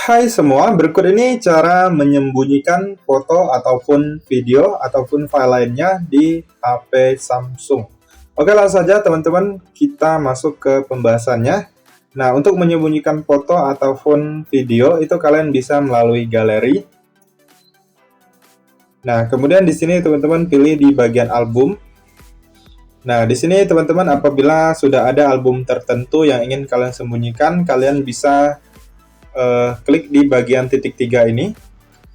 Hai semua, berikut ini cara menyembunyikan foto ataupun video ataupun file lainnya di HP Samsung. Oke, langsung saja teman-teman kita masuk ke pembahasannya. Nah, untuk menyembunyikan foto ataupun video itu kalian bisa melalui galeri. Nah, kemudian di sini teman-teman pilih di bagian album. Nah, di sini teman-teman apabila sudah ada album tertentu yang ingin kalian sembunyikan, kalian bisa klik di bagian titik 3 ini,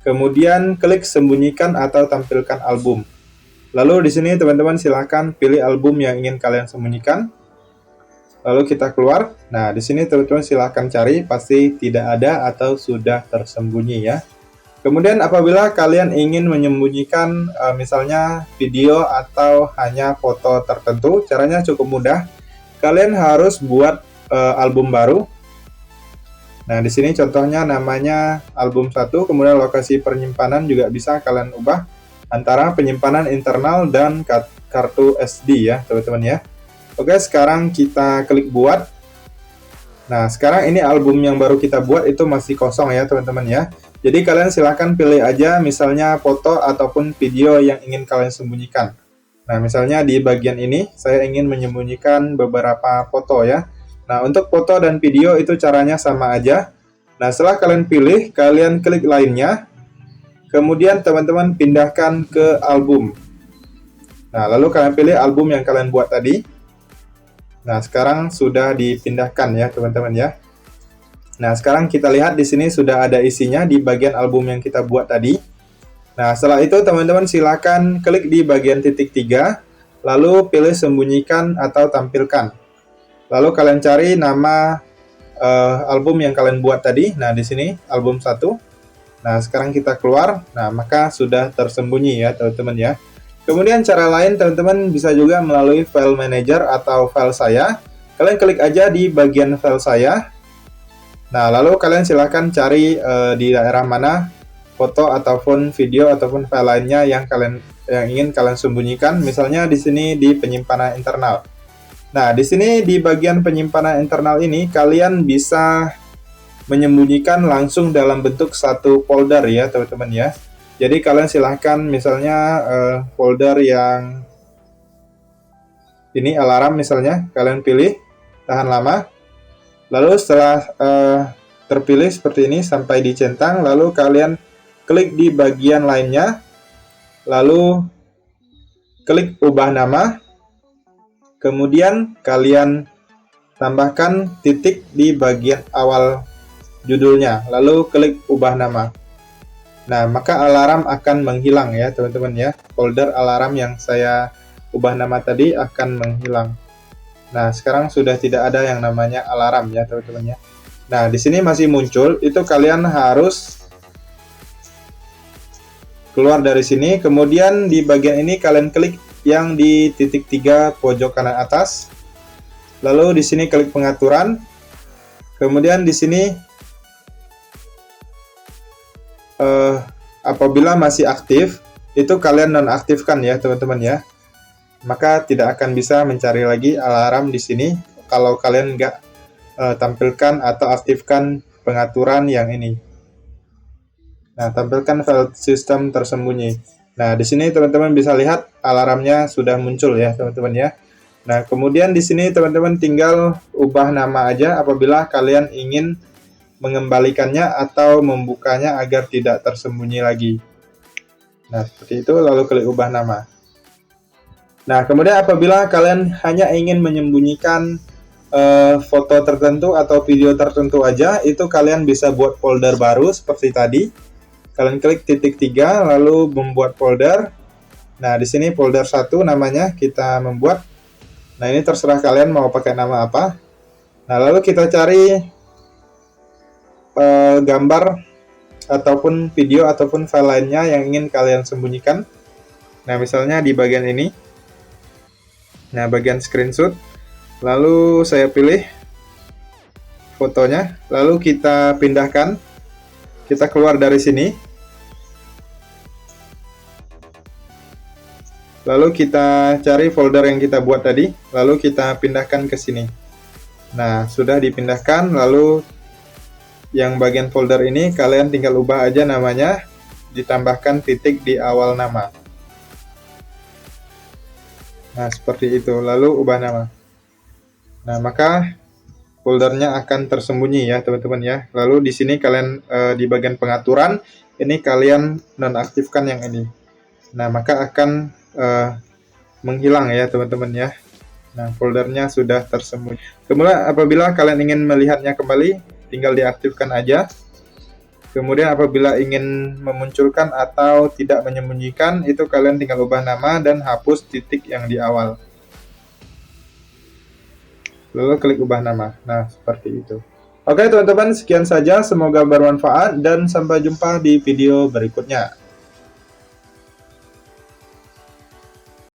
kemudian klik sembunyikan atau tampilkan album. Lalu di sini teman-teman silahkan pilih album yang ingin kalian sembunyikan. Lalu kita keluar. Nah, di sini teman-teman silahkan cari, pasti tidak ada atau sudah tersembunyi ya. Kemudian apabila kalian ingin menyembunyikan misalnya video atau hanya foto tertentu, caranya cukup mudah. Kalian harus buat album baru. Nah, di sini contohnya namanya album 1, kemudian lokasi penyimpanan juga bisa kalian ubah antara penyimpanan internal dan kartu SD ya, teman-teman ya. Oke, sekarang kita klik buat. Nah, sekarang ini album yang baru kita buat itu masih kosong ya, teman-teman ya. Jadi kalian silahkan pilih aja misalnya foto ataupun video yang ingin kalian sembunyikan. Nah, misalnya di bagian ini saya ingin menyembunyikan beberapa foto ya. Nah, untuk foto dan video itu caranya sama aja. Nah, setelah kalian pilih, kalian klik lainnya. Kemudian teman-teman pindahkan ke album. Nah, lalu kalian pilih album yang kalian buat tadi. Nah, sekarang sudah dipindahkan ya, teman-teman ya. Nah, sekarang kita lihat di sini sudah ada isinya di bagian album yang kita buat tadi. Nah, setelah itu teman-teman silakan klik di bagian titik 3, lalu pilih sembunyikan atau tampilkan. Lalu kalian cari nama album yang kalian buat tadi. Nah, di sini album 1. Nah, sekarang kita keluar. Nah, maka sudah tersembunyi ya, teman-teman ya. Kemudian cara lain teman-teman bisa juga melalui file manager atau file saya. Kalian klik aja di bagian file saya. Nah, lalu kalian silahkan cari di daerah mana foto ataupun video ataupun file lainnya yang ingin kalian sembunyikan. Misalnya di sini di penyimpanan internal. Nah, di sini di bagian penyimpanan internal ini kalian bisa menyembunyikan langsung dalam bentuk satu folder ya, teman-teman ya. Jadi kalian silahkan misalnya folder yang ini alarm misalnya, kalian pilih, tahan lama. Lalu setelah terpilih seperti ini sampai dicentang, lalu kalian klik di bagian lainnya, lalu klik ubah nama. Kemudian kalian tambahkan titik di bagian awal judulnya, lalu klik ubah nama. Nah, maka alarm akan menghilang ya, teman-teman ya. Folder alarm yang saya ubah nama tadi akan menghilang. Nah, sekarang sudah tidak ada yang namanya alarm ya, teman-teman ya. Nah, di sini masih muncul, itu kalian harus keluar dari sini, kemudian di bagian ini kalian klik yang di titik 3 pojok kanan atas. Lalu di sini klik pengaturan. Kemudian di sini apabila masih aktif, itu kalian nonaktifkan ya, teman-teman ya. Maka tidak akan bisa mencari lagi alarm di sini kalau kalian nggak tampilkan atau aktifkan pengaturan yang ini. Nah, tampilkan file sistem tersembunyi. Nah, di sini teman-teman bisa lihat alarmnya sudah muncul ya, teman-teman ya. Nah, kemudian di sini teman-teman tinggal ubah nama aja apabila kalian ingin mengembalikannya atau membukanya agar tidak tersembunyi lagi. Nah, seperti itu, lalu klik ubah nama. Nah, kemudian apabila kalian hanya ingin menyembunyikan foto tertentu atau video tertentu aja, itu kalian bisa buat folder baru seperti tadi. Kalian klik titik 3, lalu membuat folder. Nah, di sini folder 1 namanya kita membuat. Nah, ini terserah kalian mau pakai nama apa. Nah, lalu kita cari gambar ataupun video ataupun file lainnya yang ingin kalian sembunyikan. Nah, misalnya di bagian ini. Nah, bagian screenshot. Lalu saya pilih fotonya, lalu kita pindahkan. Kita keluar dari sini. Lalu kita cari folder yang kita buat tadi, lalu kita pindahkan ke sini. Nah, sudah dipindahkan, lalu yang bagian folder ini kalian tinggal ubah aja namanya, ditambahkan titik di awal nama. Nah, seperti itu. Lalu ubah nama. Nah, maka foldernya akan tersembunyi ya, teman-teman ya. Lalu di sini kalian di bagian pengaturan ini kalian nonaktifkan yang ini. Nah, maka akan menghilang ya, teman-teman ya. Nah, foldernya sudah tersembunyi. Kemudian apabila kalian ingin melihatnya kembali, tinggal diaktifkan aja. Kemudian apabila ingin memunculkan atau tidak menyembunyikan, itu kalian tinggal ubah nama dan hapus titik yang di awal. Lalu klik ubah nama. Nah, seperti itu. Oke teman-teman, sekian saja. Semoga bermanfaat dan sampai jumpa di video berikutnya.